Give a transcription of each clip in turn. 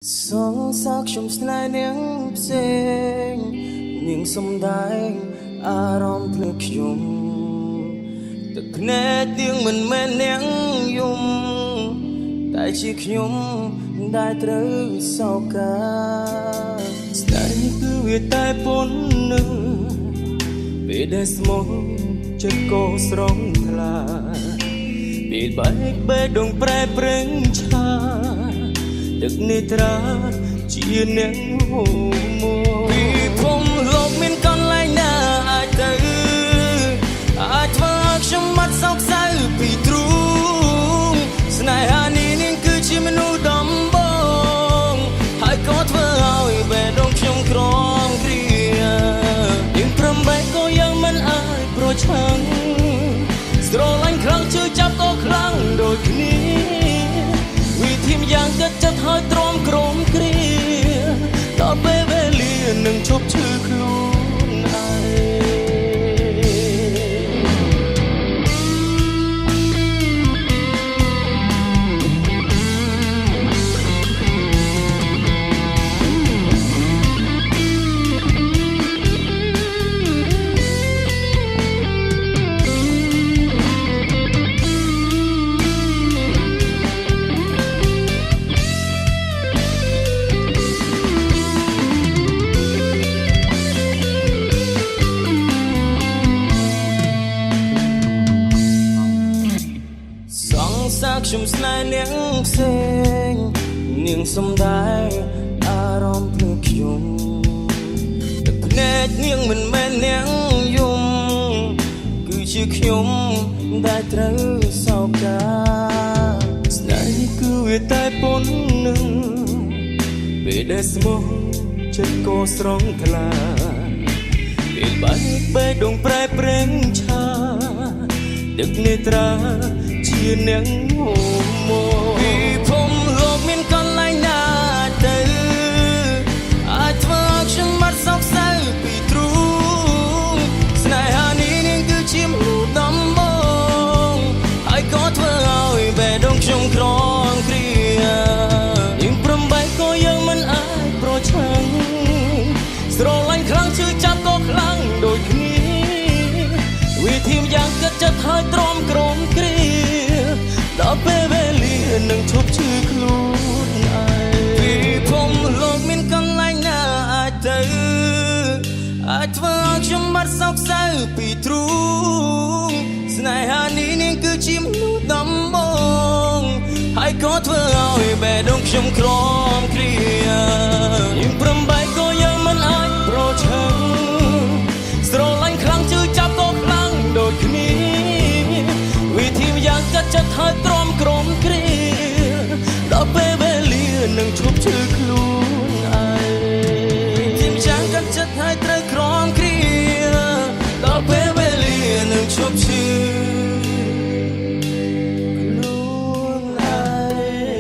Song sắc trong slide những xinh những sông đáy arom phật yum tự nét tiếng mình men những yum tại chiếc yum đại trứ sau cả slide cứ việc tai bốn nữ bị đất mông chân cô sóng thla bị bay bê đồng pre preng cha được nitra chia nén hồ mô vì phong lộc miền con lại na ai tới ai vác trong mắt sọc sai bị trúng snai hani nên cứ chỉ mình u đầm bông hai có thơ ao về đông trong crom kia nhưng trầm bay có yang mình ai pro chăng rồi anh khăng chưa chấp có khăng đôi khi vì thêm yang kết chất hơi trôm crom kia đó bé bé liền đừng chụp chữ luôn ai sắc trong slide những xinh những sông đáy arom phật yum tự nét những mình men những yum cứ chiếc yum đại trứ sau cả slide cứ về tai bốn nữ về đất mông chân cô sóng thla bị bay bê đồng pre preng cha được nitra chia nén hồ mô vì phong lộc miền con lại na tới ai vác trong mắt sọc sai bị trúng snai hani nên cứ chim lù tắm bông ai có thơ ao về đông trong crom kia nhưng pram bay có yang mình ai pro chăng rồi anh khăng chưa chấp có khăng đôi khi vì thêm yang kết chất hơi trôm crom kia đó bé bé liền đừng chụp chữ luôn ai vì phong lộc miền con lại na ai tới ai vác trong mắt sọc sai bị trúng snai hani nên cứ chim lú tắm bông hay có thơ ao bè đông trong crom kia nhưng pram bay có yang mình ai pro chăng rồi anh khăng chưa chấp có khăng đôi khi vì thêm yang kết chất hơi trôm crom kia đó bé bé liền đừng chụp chữ luôn ai thêm yang kết chất hơi trôm crom kia đó bé bé liền đừng chụp chữ luôn ai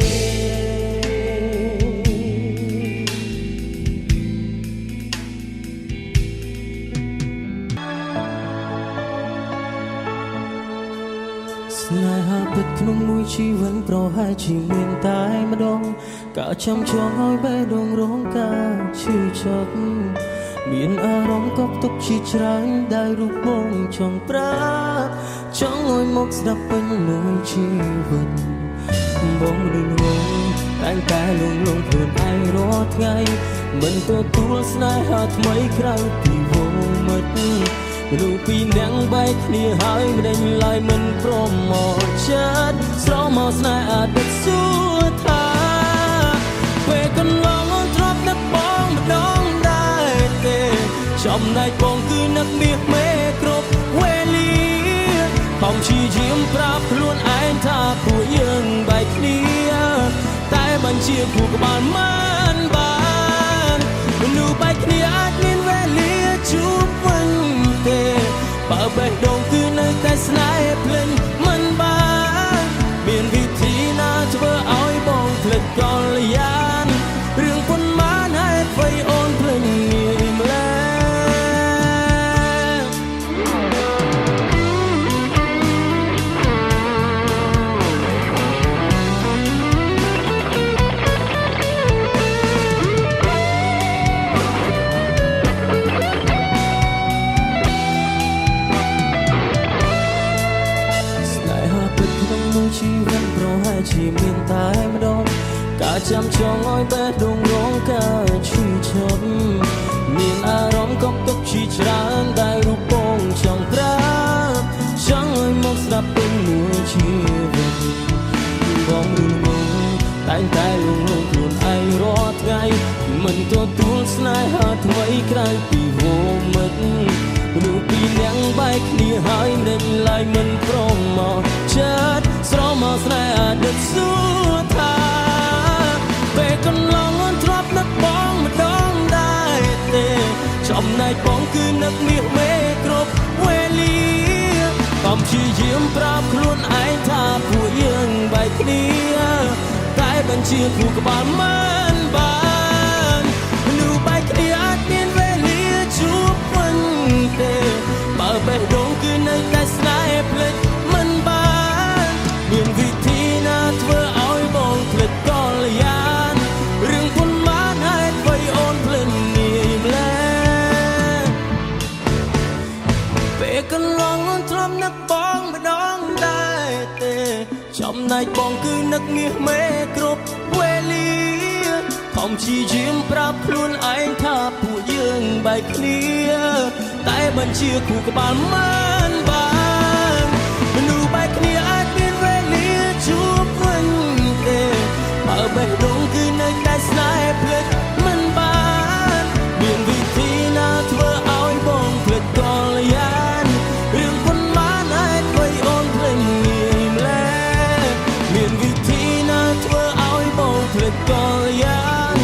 snai ha bậtក្នុងមួយជីវិតប្រហែលជាមានតែម្ដងកាចាំចង់ឲ្យបេះដូងរងការឈឺចាប់មានអារម្មណ៍កប់ទុកជាច្រើនដែលរូបបងចង់ប្រាចង់ឲ្យមកស្ដាប់ពេញមួយជីវិតបងនឹងងងតែតែលងលងខ្លួនឯងរាល់ថ្ងៃមិនទទួលស្នេហាថ្មីក្រៅពីវងមិត្តមនុស្សពីរនាក់បែកគ្នាហើយមិនដេញឡើយមិនព្រមមកចិត្តស្រមកស្នេហ៍អតីតសួរថាពេលកន្លងទ្របនឹកបងម្ដងដែរទេចំណែកបងគឺនឹកមាសមេគ្រប់វេលាខំព្យាយាមប្រាប់ខ្លួនឯងថាពួកយើងបែកគ្នាតែបញ្ជាគូក្បាលមិនបានមនុស្សបែកគ្នាអាចមានវេលាជួបវិញបើបេះដូងគឺនៅតែស្នេហ៍ភ្លេចមិនបានមានវិធីណាធ្វើឲ្យបងភ្លេចកល្យានរឿងប៉ុន្មានហេតុអ្វីអូនភ្លេចងាយម្ល៉េះ ស្ ចាំចង់ឲ្យបេះដូងរងការឈឺចាប់មានអារម្មណ៍កប់ទុកជាច្រើនដែលរូបពងចង់ប្រាប់ចង់ឲ្យមកស្ដាប់ពេញមួយជីវិតបងរឿងងងតែងតែលងខ្លួនឯងរាល់ថ្ងៃមិនទទួលស្នេហាថ្មីក្រៅពីវមិត្តមនុស្សពីរនាក់បែកគ្នាហើយមិនឡើយមិនព្រមមកចិត្តស្រមមកស្នេហ៍អតីតសួរថាពេលកន្លងអន់ទ្របនឹកបងម្ដងដែរទេចំណែកបងគឺនឹកមាសមេគ្រប់វេលាកុំព្យាយាមប្រាប់ខ្លួនឯងថាពួកយើងបែកគ្នាតែបញ្ជាគូក្បាលមិនបានមនុស្សបែកគ្នាអាចមានវេលាជួបវិញទេបើបេះដូងគឺនៅតែស្នេហ៍ភ្លេចមិនបានមានវិធីណាធ្វើឲ្យបងភ្លេចកលយានរឿងគុណបានហេតុអ្វីអូនភ្លេចនាយម្លេះពេលកន្លងអូនទ្រាំនឹកបងម្ដងដែរទេចំណែកបងគឺនឹកមាសមេគ្រប់វេលាខំព្យាយាមប្រាប់ខ្លួនឯងថាពួកយើងបែកគ្នាតែបញ្ជាគូក្បាលមិនបានមនុស្សបែកគ្នាអាចមានវេលាជួបវិញទេបើបេះដូងគឺនៅតែស្នេហ៍ភ្លេចមិនបានមានវិធីណាធ្វើឲ្យបងភ្លេចកលយានរឿងប៉ុន្មានហេតុអ្វីអូនភ្លេចងាយម្លេះមានវិធីណាធ្វើឲ្យបងភ្លេចកលយាន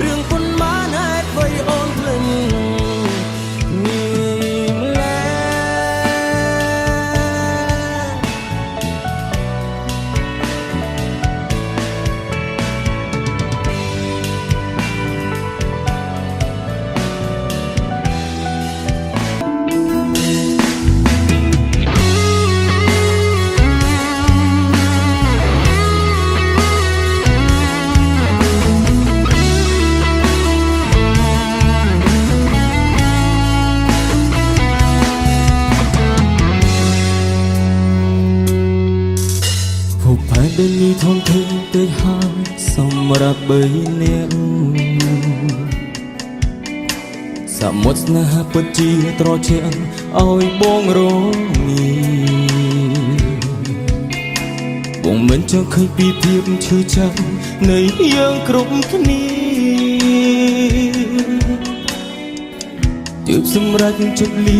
រឿងប៉ុន្មានហេតុអ្វីអូនភ្លេចងាយម្លេះដែលនេះធំធេងទៅហើយសម្រាប់បីនាក់សមុទ្រស្នេហាពិតជាត្រជាក់ឲ្យបងរងាបងមិនចង់ឃើញពីភាពឈឺចាប់នៃយើងគ្រប់គ្នាទើបសម្រេចជិតលី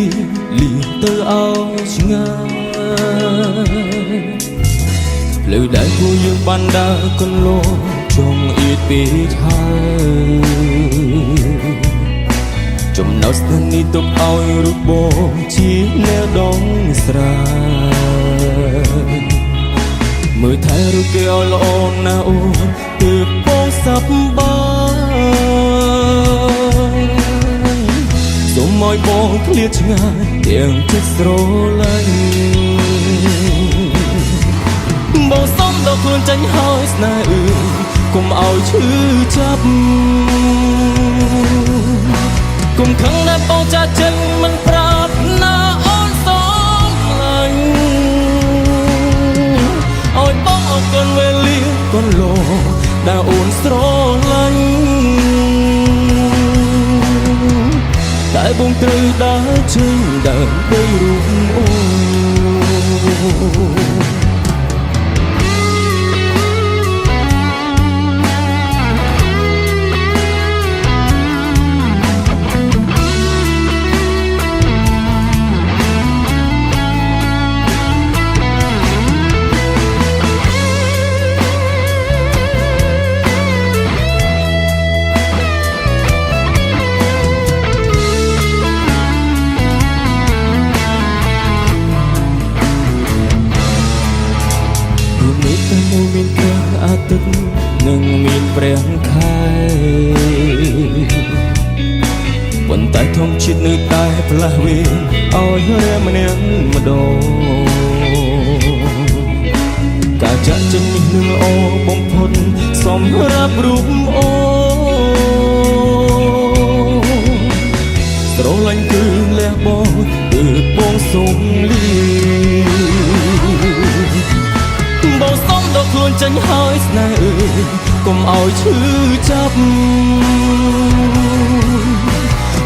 ទៅឲ្យឆ្ងាយផ្លូវដែលគូយើងបានដើរកន្លងចង់អៀតពេកហើយចំណោទស្នេហ៍នេះទុកឲ្យរូបបងជានៅដងស្រែមើលថែរូបគេឲ្យល្អណាស់អូនទើបបងសប្បាយសូមឲ្យបងឃ្លាតឆ្ងាយទាំងចិត្តស្រឡាញ់បងសុំដល់ខ្លួនចាញ់ហើយស្នេហ៍កុំឲ្យឈឺចាប់កុំខឹងណាបងចាចិនមិនប្រាប់ណាអូនសុំឡាញ់ឲ្យបងអរគុណវេលាកន្លងដែលអូនស្រឡាញ់តែបងត្រូវដើរចេញដើម្បីរូបអូន នឹងមានព្រះខែប៉ុន្តែធម្មជាតិនៅតែផ្លាស់វាឲ្យរាម្នាក់ម្ដងការចាក់ចេញនេះនឹងល្អបំផុតសម្រាប់រូបអូស្រឡាញ់គឺលះបង់គឺបងសូមលីបងសុំដល់ខ្លួនចាញ់ហើយស្នេហ៍កុំឲ្យឈឺ ចាប់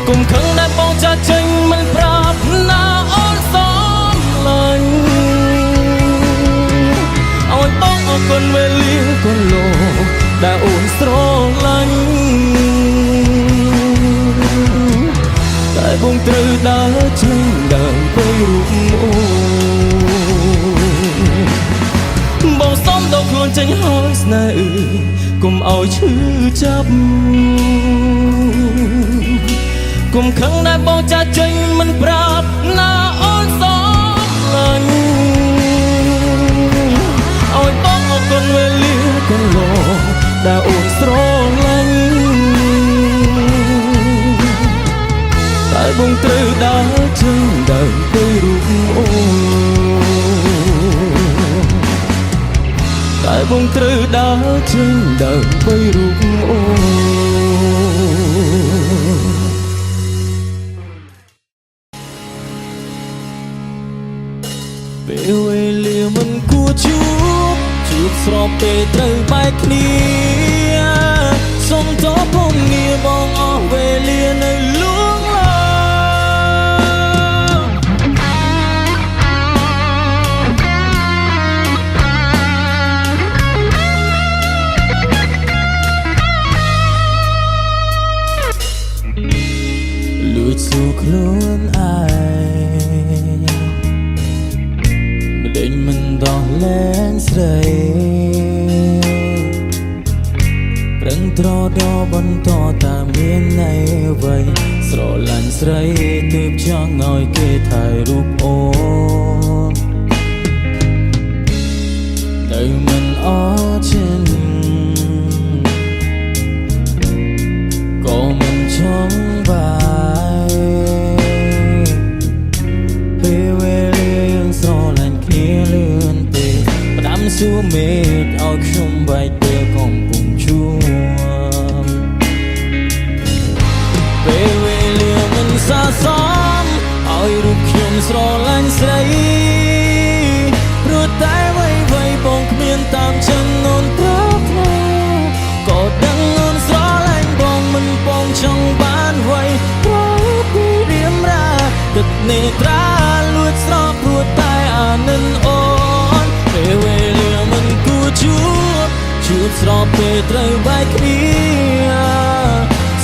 គុំខឹងដែលបងចាស់ចេញមិនប្រាប់ណាអូនសំឡាញ់ឲ្យបងអរគុណវេលាកន្លងដែលអូនស្រឡាញ់តែបងត្រូវដើរចេញដើម្បីរូបអូនបងសុំដល់ខ្លួនចេញហើយស្នេហ៍អើយកុំឲ្យឈឺចាប់គុំខឹងដែលបងចាស់ចេញមិនប្រាប់ណាអូនសំឡាញ់ឲ្យបងអរគុណវេលាកន្លងដែលអូនស្រឡាញ់តែបងត្រូវដើរចេញដើម្បីរូបអូនតែបងត្រូវដើរចេញដើម្បីរូបអូនពេលវេលាមិនគួរជួបស្របពេលត្រូវបែកគ្នាសុំតបពងងារបងអស់វេលានៅលួងឡូលួចสู่ខ្លួនឯងម្ដេចមិនដោះលែងស្រីប្រឹងត្រដរបន្តតាមមានន័យអ្វីស្រឡាញ់ស្រីទើបចង់ឲ្យគេថែរូបអូននៅមិនអចិនក៏មិនចង់បាយពេលវេលាយើងស្រឡាញ់គ្នាលឿនពេកផ្ដាំសួរមេឃឲ្យខ្ញុំបែកពេលកំពុងជួបពេលវេលាមិនស័ក្តិសមឲ្យរូបខ្ញុំស្រឡាញ់ស្រីព្រោះតែអ្វីៗបងគ្មានតាមចិត្តអូនប្រាថ្នាក៏ដឹងអូនស្រឡាញ់បងមិនបងចង់បានអ្វីព្រោះពីរៀមរាទឹកនេត្រាលួចស្រស់ព្រោះតែអានិនអូនពេលវេលាមិនគួរជួបស្របពេលត្រូវបែកគ្នា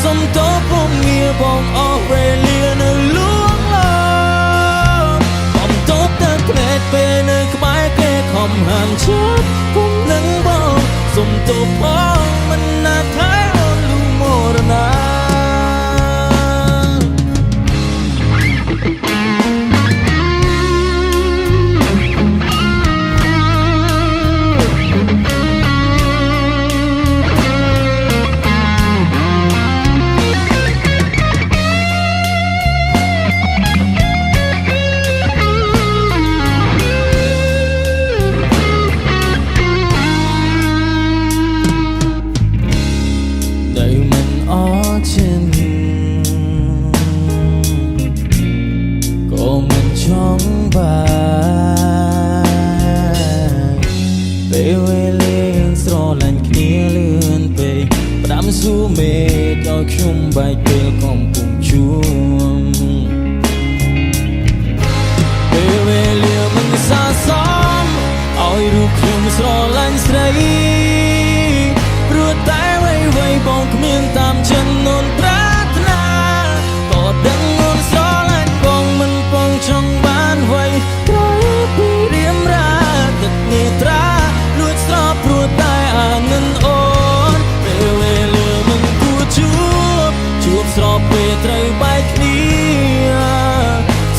សុំតបពងងារបងអស់វេលានៅលួងលោបំតបតែភ្នែកពេលនៅក្បែរគេខំហាមចិត្តគុំនឹងបងសុំតបផងមិនណាថែអូនលូមរណាពេលវេលាស្រឡាញ់គ្នាលឿនពេកផ្ដាំសួរមេឃឲ្យខ្ញុំបែកពេលកំពុងជួបពេលវេលាមិនស័ក្តិសមឲ្យរូបខ្ញុំស្រឡាញ់ស្រីព្រោះតែអ្វីៗបងគ្មានតាមចិត្តអូនប្រាថ្នាក៏ដឹងអូនស្រឡាញ់បងមិនបងចង់បានអ្វីក្រោយពីរៀមរាទឹកនេត្រាព្រោះតែអានិនអូនពេលវេលាមិនគួរជួបស្របពេលត្រូវបែកគ្នា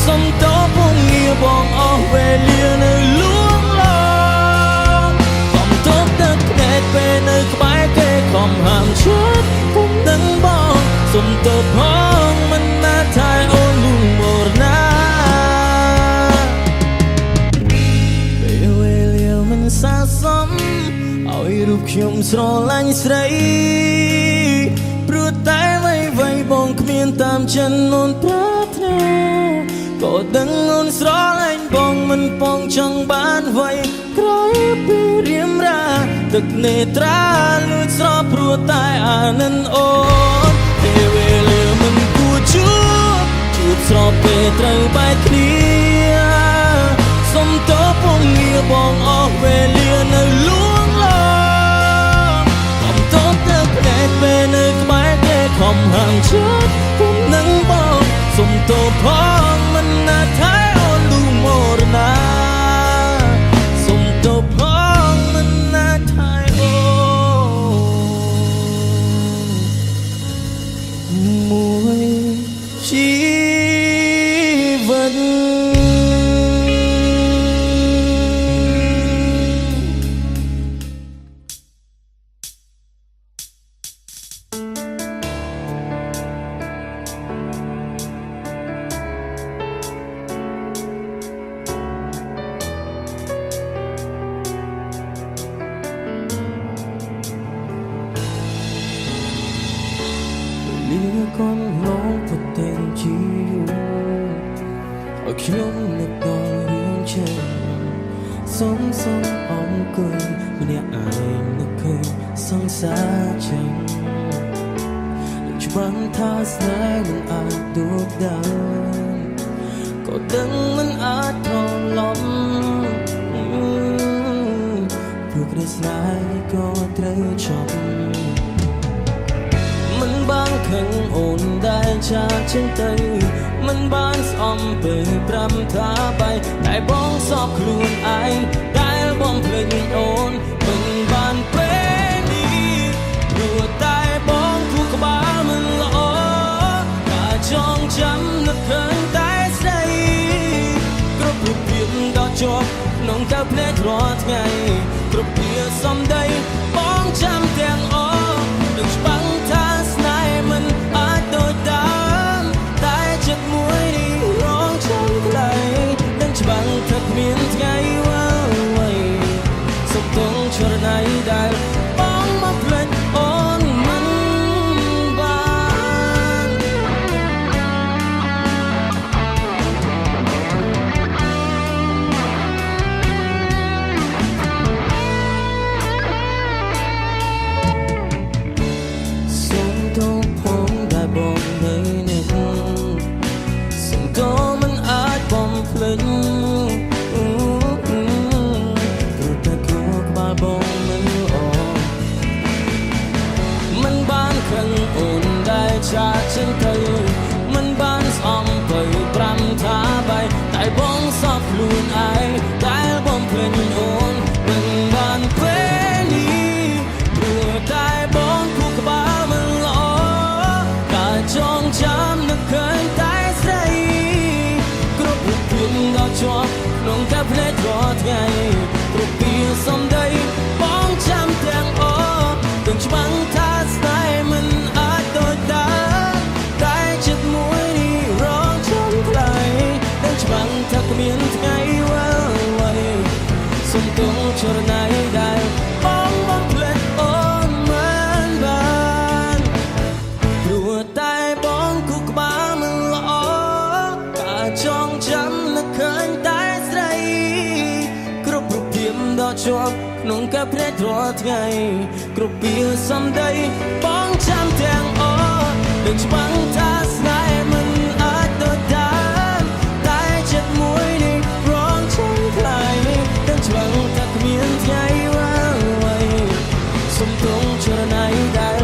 សុំតបពងងារបងអស់វេលានៅលួងលោកំតបទឹកភ្នែកពេលនៅក្បែរគេខំហាមចិត្តគុំនឹងបងសុំតបផងមិនណាថែអូនលូមរណាពេលវេលាមិនស័ក្តិសមឲ្យរូបខ្ញុំស្រឡាញ់ស្រីព្រោះតែអ្វីៗបងគ្មានតាមចិត្តអូនប្រាថ្នាក៏ដឹងអូនស្រឡាញ់បងមិនបងចង់បានអ្វីក្រោយពីរៀមរា ទឹកនេត្រាលួចស្រស់ព្រោះតែអានិនអូនពេលវេលាមិនគួរជួបស្របពេលត្រូវបែកគ្នាសុំតបពងងារបងអស់វេលានៅលួងលោមអំតបទៅភ្នែកពេលនៅក្បែរគេខំហាមចិត្តពុំនឹងបងសុំតបផងមិនណាថែអូនលូមរណាសុំតបផងមិនណាថែអូនមួយជីវិតលៀកូនឡងប្រទេសជាយូរឲ្យខ្ញុំនឹកដល់រឿងចិនសុំអង្គុយម្នាក់ឯងនឹកឃើញសង្សារចឹងច្បាស់ថាស្នេហ៍មិនអាចដួលដាល់ក៏ដឹងមិនអាចថយឡំព្រោះគ្រាស្នេហ៍ក៏ត្រូវចប់មិនបានខឹងអូនដែលចាចេញទៅមិនបានស្អំទៅប្រាំថាបែតែបងសពខ្លួនឯងដែលបងភ្លេចអូនមិនបានពេលនេះព្រោះតែបងគូក្បាលមិនល្អតែចងចាំនឹកឃើញតែស្ដីគ្រប់រូបភាពដ៏ជាប់ក្នុងកៅភ្នែករាល់ថ្ងៃគ្រប់ពាក្យសំដីបងចាំទាំងអស់នឹងច្បាំងថាស្នេហ៍មិនអាចដូចដើមតែចិត្តមួយនេះរងចាំខ្លីនឹងច្បាំងថាគ្មានថ្ងៃវាវៃសុំទងចរណៃដែលបងមកភ្លេចអូនមិនបានសុំទងផងដែលបងនៅនេះសុំទងមិនអាចបំភ្លេចចាចេញទៅមិនបានស្អំទៅប្រាំថាបែតែបងសពខ្លួនឯងដែលបងភ្លេចអូនមិនបានពេលនេះព្រោះតែបងគូក្បាលមិនល្អតែចងចាំនឹកឃើញតែស្រីគ្រប់រូបភាពដ៏ជាប់ក្នុងកែភ្នែករាល់ថ្ងៃគ្រប់ពាក្យសំដីបងចាំទាំងអស់ទាំងច្បាំងថាស្នេហ៍មិនអាចដូចដើមតែចិត្តមួយនេះរងចាំខ្លីទាំងច្បាំងថាគ្មានថ្ងៃវាវៃសុំទងចរណៃដែលបងបំភ្លេចអូនមិនបានព្រោះតែបងគូក្បាលមិនល្អតែចងចាំនឹកឃើញតែស្រីគ្រប់រូបភាពដ៏ជាប់ក្នុងកែភ្នែករាល់ថ្ងៃគ្រប់ពាក្យសំដីបងចាំទាំងអស់នឹងច្បាំងថាស្នេហ៍មិនអាចដូចដើមតែចិត្តមួយនេះរងចាំខ្លីទាំងច្បាំងថាគ្មានថ្ងៃវាវៃសុំទងចរណៃដែល